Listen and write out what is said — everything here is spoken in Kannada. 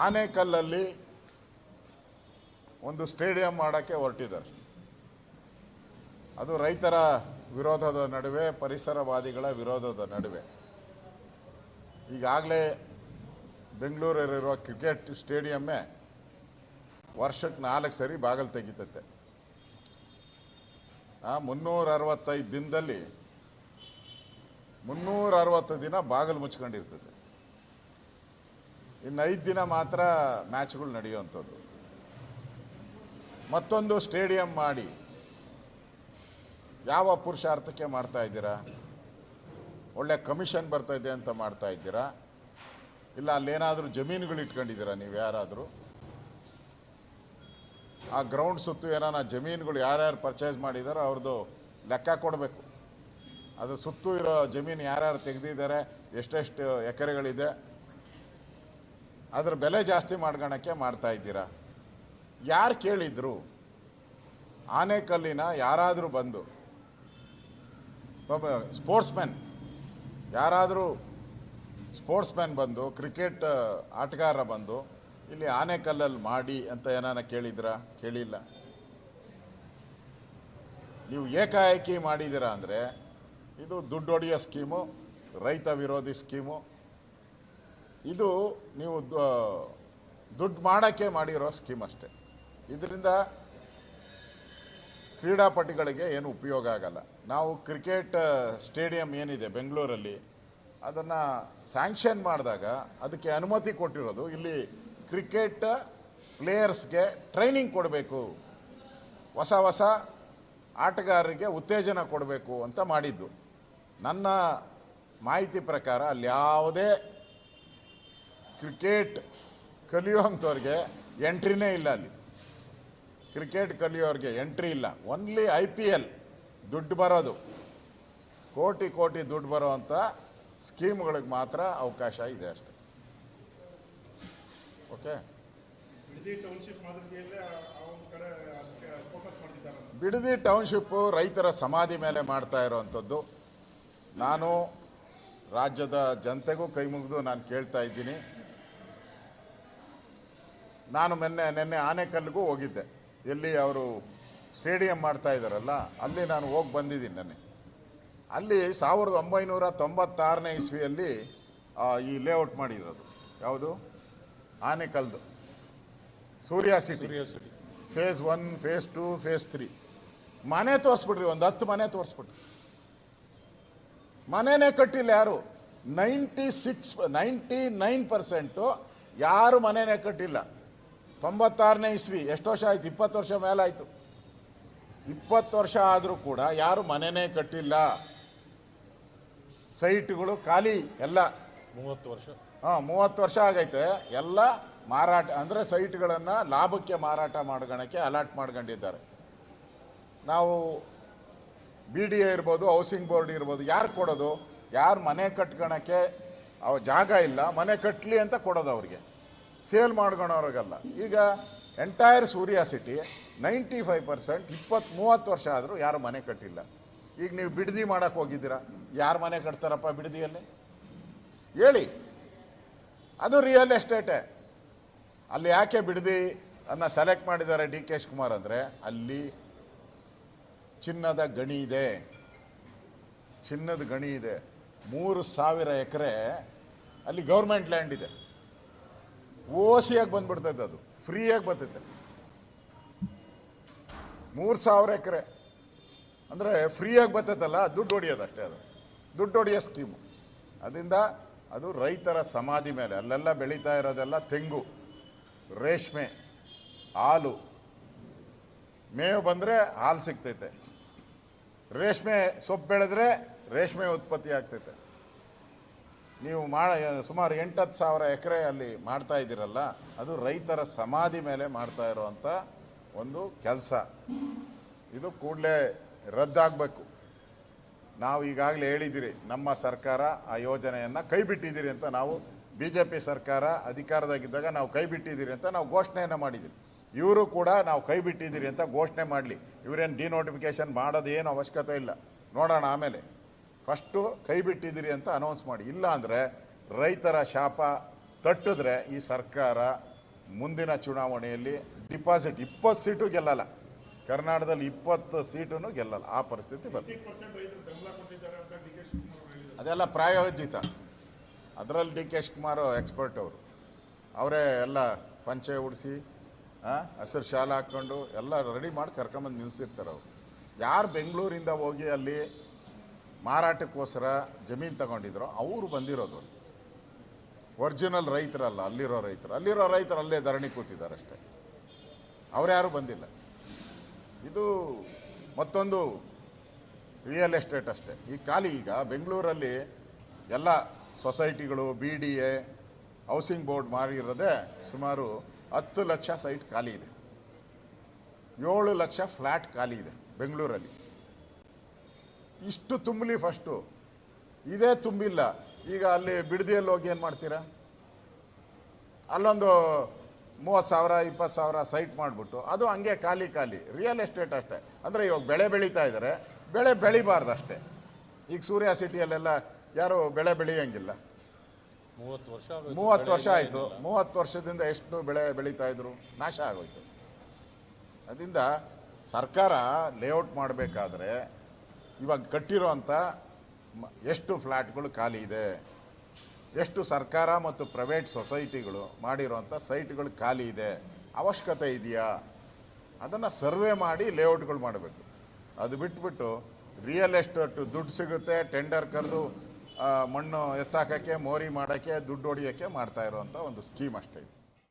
ಆನೇಕಲ್ಲಲ್ಲಿ ಒಂದು ಸ್ಟೇಡಿಯಂ ಮಾಡೋಕ್ಕೆ ಹೊರಟಿದ್ದಾರೆ. ಅದು ರೈತರ ವಿರೋಧದ ನಡುವೆ, ಪರಿಸರವಾದಿಗಳ ವಿರೋಧದ ನಡುವೆ. ಈಗಾಗಲೇ ಬೆಂಗಳೂರಲ್ಲಿರುವ ಕ್ರಿಕೆಟ್ ಸ್ಟೇಡಿಯಮ್ಮೇ ವರ್ಷಕ್ಕೆ 4 ಸರಿ ಬಾಗಿಲು ತೆಗಿತೈತೆ. 365 ದಿನದಲ್ಲಿ 360 ದಿನ ಬಾಗಿಲು ಮುಚ್ಕೊಂಡಿರ್ತದೆ. ಇನ್ನು 5 ದಿನ ಮಾತ್ರ ಮ್ಯಾಚ್ಗಳು ನಡೆಯುವಂಥದ್ದು. ಮತ್ತೊಂದು ಸ್ಟೇಡಿಯಂ ಮಾಡಿ ಯಾವ ಪುರುಷಾರ್ಥಕ್ಕೆ ಮಾಡ್ತಾ ಇದ್ದೀರಾ? ಒಳ್ಳೆ ಕಮಿಷನ್ ಬರ್ತಾ ಇದೆ ಅಂತ ಮಾಡ್ತಾ ಇದ್ದೀರಾ? ಇಲ್ಲ ಅಲ್ಲೇನಾದರೂ ಜಮೀನುಗಳು ಇಟ್ಕೊಂಡಿದ್ದೀರಾ ನೀವು ಯಾರಾದರೂ? ಆ ಗ್ರೌಂಡ್ ಸುತ್ತು ಏನಾನ ಜಮೀನುಗಳು ಯಾರ್ಯಾರು ಪರ್ಚೇಸ್ ಮಾಡಿದಾರೋ ಅವ್ರದ್ದು ಲೆಕ್ಕ ಕೊಡಬೇಕು. ಅದು ಸುತ್ತು ಇರೋ ಜಮೀನು ಯಾರ್ಯಾರು ತೆಗೆದಿದ್ದಾರೆ, ಎಷ್ಟೆಷ್ಟು ಎಕರೆಗಳಿದೆ, ಅದ್ರ ಬೆಲೆ ಜಾಸ್ತಿ ಮಾಡ್ಕೊಳಕ್ಕೆ ಮಾಡ್ತಾ ಇದ್ದೀರಾ? ಯಾರು ಕೇಳಿದ್ರು? ಆನೇಕಲ್ಲಿನ ಯಾರಾದರೂ ಬಂದು ಸ್ಪೋರ್ಟ್ಸ್ಮೆನ್ ಯಾರಾದರೂ ಬಂದು ಕ್ರಿಕೆಟ್ ಆಟಗಾರ ಬಂದು ಇಲ್ಲಿ ಆನೇಕಲ್ಲಲ್ಲಿ ಮಾಡಿ ಅಂತ ಏನಾನ ಕೇಳಿದ್ರಾ? ಕೇಳಿಲ್ಲ. ನೀವು ಏಕಾಏಕಿ ಮಾಡಿದ್ದೀರಾ ಅಂದರೆ ಇದು ದುಡ್ಡು ಹೊಡೆಯೋ ಸ್ಕೀಮು, ರೈತ ವಿರೋಧಿ ಸ್ಕೀಮು. ಇದು ನೀವು ದುಡ್ಡು ಮಾಡೋಕ್ಕೆ ಮಾಡಿರೋ ಸ್ಕೀಮ್ ಅಷ್ಟೇ. ಇದರಿಂದ ಕ್ರೀಡಾಪಟುಗಳಿಗೆ ಏನು ಉಪಯೋಗ ಆಗಲ್ಲ. ನಾವು ಕ್ರಿಕೆಟ್ ಸ್ಟೇಡಿಯಂ ಏನಿದೆ ಬೆಂಗಳೂರಲ್ಲಿ, ಅದನ್ನು ಸ್ಯಾಂಕ್ಷನ್ ಮಾಡಿದಾಗ ಅದಕ್ಕೆ ಅನುಮತಿ ಕೊಟ್ಟಿರೋದು ಇಲ್ಲಿ ಕ್ರಿಕೆಟ್ ಪ್ಲೇಯರ್ಸ್ಗೆ ಟ್ರೈನಿಂಗ್ ಕೊಡಬೇಕು, ಹೊಸ ಆಟಗಾರರಿಗೆ ಉತ್ತೇಜನ ಕೊಡಬೇಕು ಅಂತ ಮಾಡಿದ್ದು. ನನ್ನ ಮಾಹಿತಿ ಪ್ರಕಾರ ಅಲ್ಲಿ ಯಾವುದೇ ಕ್ರಿಕೆಟ್ ಕಲಿಯುವಂಥವ್ರಿಗೆ ಎಂಟ್ರಿನೇ ಇಲ್ಲ. ಅಲ್ಲಿ ಕ್ರಿಕೆಟ್ ಕಲಿಯೋರಿಗೆ ಎಂಟ್ರಿ ಇಲ್ಲ. ಓನ್ಲಿ IPL ದುಡ್ಡು ಬರೋದು, ಕೋಟಿ ದುಡ್ಡು ಬರೋವಂಥ ಸ್ಕೀಮ್ಗಳಿಗೆ ಮಾತ್ರ ಅವಕಾಶ ಇದೆ ಅಷ್ಟೆ. ಓಕೆ. ಬಿಡದಿ ಟೌನ್ಶಿಪ್ಪು ರೈತರ ಸಮಾಧಿ ಮೇಲೆ ಮಾಡ್ತಾ ಇರೋವಂಥದ್ದು. ನಾನು ರಾಜ್ಯದ ಜನತೆಗೂ ಕೈ ಮುಗಿದು ನಾನು ಕೇಳ್ತಾ ಇದ್ದೀನಿ. ನಾನು ನಿನ್ನೆ ಆನೇಕಲ್ಗೂ ಹೋಗಿದ್ದೆ. ಎಲ್ಲಿ ಅವರು ಸ್ಟೇಡಿಯಂ ಮಾಡ್ತಾ ಇದ್ದಾರಲ್ಲ, ಅಲ್ಲಿ ನಾನು ಹೋಗಿ ಬಂದಿದ್ದೀನಿ. ನೆನ್ನೆ ಅಲ್ಲಿ 1996ನೇ ಇಸ್ವಿಯಲ್ಲಿ ಈ ಲೇಔಟ್ ಮಾಡಿರೋದು. ಯಾವುದು? ಆನೇಕಲ್ದು ಸೂರ್ಯ ಸಿಟಿ ಫೇಸ್ 1, ಫೇಸ್ 2, ಫೇಸ್ 3 ಮನೆ ತೋರಿಸ್ಬಿಟ್ರಿ. ಒಂದು 10 ಮನೆ ತೋರಿಸ್ಬಿಟ್ರಿ. ಮನೆನೇ ಕಟ್ಟಿಲ್ಲ ಯಾರು. 99% ಯಾರು ಮನೆನೇ ಕಟ್ಟಿಲ್ಲ. 96ನೇ ಇಸ್ವಿ ಎಷ್ಟು ವರ್ಷ ಆಯ್ತು? 20 ವರ್ಷ ಮೇಲಾಯಿತು. 20 ವರ್ಷ ಆದರೂ ಕೂಡ ಯಾರು ಮನೆನೇ ಕಟ್ಟಿಲ್ಲ. ಸೈಟ್ಗಳು ಖಾಲಿ ಎಲ್ಲ. 30 ವರ್ಷ ಆಗೈತೆ. ಎಲ್ಲ ಮಾರಾಟ ಅಂದರೆ ಸೈಟ್ಗಳನ್ನು ಲಾಭಕ್ಕೆ ಮಾರಾಟ ಮಾಡ್ಕೊಳಕ್ಕೆ ಅಲಾಟ್ ಮಾಡ್ಕೊಂಡಿದ್ದಾರೆ. ನಾವು BDA ಇರ್ಬೋದು, ಹೌಸಿಂಗ್ ಬೋರ್ಡ್ ಇರ್ಬೋದು, ಯಾರು ಕೊಡೋದು? ಯಾರು ಮನೆ ಕಟ್ಕೊಳಕ್ಕೆ ಜಾಗ ಇಲ್ಲ, ಮನೆ ಕಟ್ಟಲಿ ಅಂತ ಕೊಡೋದು ಅವ್ರಿಗೆ, ಸೇಲ್ ಮಾಡ್ಕೊಳೋರಿಗಲ್ಲ. ಈಗ ಎಂಟೈರ್ ಸೂರ್ಯ ಸಿಟಿ 95% 20-30 ವರ್ಷ ಆದರೂ ಯಾರು ಮನೆ ಕಟ್ಟಿಲ್ಲ. ಈಗ ನೀವು ಬಿಡದಿ ಮಾಡೋಕ್ಕೆ ಹೋಗಿದ್ದೀರಾ, ಯಾರು ಮನೆ ಕಟ್ತಾರಪ್ಪ ಬಿಡದಿಯಲ್ಲಿ ಹೇಳಿ? ಅದು ರಿಯಲ್ ಎಸ್ಟೇಟೇ. ಅಲ್ಲಿ ಯಾಕೆ ಬಿಡದಿ ಅನ್ನ ಸೆಲೆಕ್ಟ್ ಮಾಡಿದ್ದಾರೆ DK ಶಿವಕುಮಾರ್ ಅಂದರೆ, ಅಲ್ಲಿ ಚಿನ್ನದ ಗಣಿ ಇದೆ. 3000 ಎಕರೆ ಅಲ್ಲಿ ಗೌರ್ಮೆಂಟ್ ಲ್ಯಾಂಡ್ ಇದೆ. ಓಸಿಯಾಗಿ ಬಂದ್ಬಿಡ್ತೈತೆ, ಅದು ಫ್ರೀಯಾಗಿ ಬರ್ತೈತೆ. 3000 ಎಕರೆ ಅಂದರೆ ಫ್ರೀಯಾಗಿ ಬರ್ತೈತಲ್ಲ, ದುಡ್ಡು ಹೊಡಿಯೋದು ಅಷ್ಟೇ. ಅದು ದುಡ್ಡು ಹೊಡಿಯೋ ಸ್ಕೀಮು. ಅದರಿಂದ ಅದು ರೈತರ ಸಮಾಧಿ ಮೇಲೆ. ಅಲ್ಲೆಲ್ಲ ಬೆಳೀತಾ ಇರೋದೆಲ್ಲ ತೆಂಗು, ರೇಷ್ಮೆ, ಹಾಲು. ಮೇವು ಬಂದರೆ ಹಾಲು ಸಿಗ್ತೈತೆ, ರೇಷ್ಮೆ ಸೊಪ್ಪು ಬೆಳೆದ್ರೆ ರೇಷ್ಮೆ ಉತ್ಪತ್ತಿ ಆಗ್ತೈತೆ. ನೀವು ಸುಮಾರು 8-10 ಸಾವಿರ ಎಕರೆ ಅಲ್ಲಿ ಮಾಡ್ತಾ ಇದ್ದೀರಲ್ಲ, ಅದು ರೈತರ ಸಮಾಧಿ ಮೇಲೆ ಮಾಡ್ತಾ ಇರೋವಂಥ ಒಂದು ಕೆಲಸ. ಇದು ಕೂಡಲೇ ರದ್ದಾಗಬೇಕು. ನಾವು ಈಗಾಗಲೇ ಹೇಳಿದ್ದೀರಿ, ನಮ್ಮ ಸರ್ಕಾರ ಆ ಯೋಜನೆಯನ್ನು ಕೈ ಬಿಟ್ಟಿದ್ದೀರಿ ಅಂತ. ನಾವು BJP ಸರ್ಕಾರ ಅಧಿಕಾರದಾಗಿದ್ದಾಗ ನಾವು ಕೈ ಬಿಟ್ಟಿದ್ದೀರಿ ಅಂತ ನಾವು ಘೋಷಣೆಯನ್ನು ಮಾಡಿದ್ದೀವಿ. ಇವರು ಕೂಡ ನಾವು ಕೈ ಬಿಟ್ಟಿದ್ದೀರಿ ಅಂತ ಘೋಷಣೆ ಮಾಡಲಿ. ಇವರೇನು ಡಿನೋಟಿಫಿಕೇಷನ್ ಮಾಡೋದೇನು ಅವಶ್ಯಕತೆ ಇಲ್ಲ, ನೋಡೋಣ ಆಮೇಲೆ. ಫಸ್ಟು ಕೈ ಬಿಟ್ಟಿದ್ದೀರಿ ಅಂತ ಅನೌನ್ಸ್ ಮಾಡಿ. ಇಲ್ಲ ಅಂದರೆ ರೈತರ ಶಾಪ ತಟ್ಟಿದ್ರೆ ಈ ಸರ್ಕಾರ ಮುಂದಿನ ಚುನಾವಣೆಯಲ್ಲಿ ಡಿಪಾಸಿಟ್ 20 ಸೀಟು ಗೆಲ್ಲಲ್ಲ. ಕರ್ನಾಟಕದಲ್ಲಿ 20 ಸೀಟನ್ನು ಗೆಲ್ಲಲ್ಲ. ಆ ಪರಿಸ್ಥಿತಿ ಬರ್ತದೆ. ಅದೆಲ್ಲ ಪ್ರಾಯೋಜಿತ. ಅದರಲ್ಲಿ ಡಿ ಕೆ ಶಿವಕುಮಾರ್ ಎಕ್ಸ್ಪರ್ಟ್ ಅವರು. ಅವರೇ ಎಲ್ಲ ಪಂಚೆ ಉಡಿಸಿ ಹಸಿರು ಶಾಲೆ ಹಾಕ್ಕೊಂಡು ಎಲ್ಲ ರೆಡಿ ಮಾಡಿ ಕರ್ಕೊಂಬಂದು ನಿಲ್ಲಿಸಿರ್ತಾರೆ ಅವರು. ಯಾರು ಬೆಂಗಳೂರಿಂದ ಹೋಗಿ ಅಲ್ಲಿ ಮಾರಾಟಕ್ಕೋಸ್ಕರ ಜಮೀನು ತಗೊಂಡಿದ್ರು ಅವರು ಬಂದಿರೋದು. ಒರಿಜಿನಲ್ ರೈತರಲ್ಲ, ಅಲ್ಲಿರೋ ರೈತರು ಅಲ್ಲೇ ಧರಣಿ ಕೂತಿದ್ದಾರೆ ಅಷ್ಟೇ. ಅವ್ರ್ಯಾರು ಬಂದಿಲ್ಲ. ಇದು ಮತ್ತೊಂದು ರಿಯಲ್ ಎಸ್ಟೇಟ್ ಅಷ್ಟೇ. ಈ ಖಾಲಿ ಈಗ ಬೆಂಗಳೂರಲ್ಲಿ ಎಲ್ಲ ಸೊಸೈಟಿಗಳು BDA ಹೌಸಿಂಗ್ ಬೋರ್ಡ್ ಮಾರಿರೋದೇ ಸುಮಾರು 10 ಲಕ್ಷ ಸೈಟ್ ಖಾಲಿ ಇದೆ. 7 ಲಕ್ಷ ಫ್ಲ್ಯಾಟ್ ಖಾಲಿ ಇದೆ ಬೆಂಗಳೂರಲ್ಲಿ. ಇಷ್ಟು ತುಂಬಲಿ ಫಸ್ಟು. ಇದೇ ತುಂಬಿಲ್ಲ. ಈಗ ಅಲ್ಲಿ ಬಿಡದಿಯಲ್ಲಿ ಹೋಗಿ ಏನು ಮಾಡ್ತೀರಾ? ಅಲ್ಲೊಂದು 30,000 20,000 ಸೈಟ್ ಮಾಡಿಬಿಟ್ಟು ಅದು ಹಂಗೆ ಖಾಲಿ ರಿಯಲ್ ಎಸ್ಟೇಟ್ ಅಷ್ಟೇ. ಅಂದರೆ ಇವಾಗ ಬೆಳೆ ಬೆಳೀತಾ ಇದ್ದಾರೆ, ಬೆಳೆ ಬೆಳಿಬಾರ್ದು ಅಷ್ಟೇ. ಈಗ ಸೂರ್ಯ ಸಿಟಿಯಲ್ಲೆಲ್ಲ ಯಾರು ಬೆಳೆ ಬೆಳೆಯೋಂಗಿಲ್ಲ. 30 ವರ್ಷ ಆಯಿತು. 30 ವರ್ಷದಿಂದ ಎಷ್ಟು ಬೆಳೆ ಬೆಳೀತಾ ಇದ್ರು? ನಾಶ ಆಗೋಯ್ತು. ಅದರಿಂದ ಸರ್ಕಾರ ಲೇಔಟ್ ಮಾಡಬೇಕಾದ್ರೆ ಇವಾಗ ಕಟ್ಟಿರೋಂಥ ಎಷ್ಟು ಫ್ಲ್ಯಾಟ್ಗಳು ಖಾಲಿ ಇದೆ, ಎಷ್ಟು ಸರ್ಕಾರ ಮತ್ತು ಪ್ರೈವೇಟ್ ಸೊಸೈಟಿಗಳು ಮಾಡಿರೋಂಥ ಸೈಟ್ಗಳು ಖಾಲಿ ಇದೆ, ಅವಶ್ಯಕತೆ ಇದೆಯಾ, ಅದನ್ನು ಸರ್ವೆ ಮಾಡಿ ಲೇಔಟ್ಗಳು ಮಾಡಬೇಕು. ಅದು ಬಿಟ್ಬಿಟ್ಟು ರಿಯಲ್ ಎಸ್ಟೇಟ್ ದುಡ್ಡು ಸಿಗುತ್ತೆ, ಟೆಂಡರ್ ಕರೆದು ಮಣ್ಣು ಎತ್ತಾಕೋಕ್ಕೆ, ಮೋರಿ ಮಾಡೋಕ್ಕೆ, ದುಡ್ಡು ಹೊಡಿಯೋಕ್ಕೆ ಮಾಡ್ತಾ ಇರೋವಂಥ ಒಂದು ಸ್ಕೀಮ್ ಅಷ್ಟೇ ಇದು.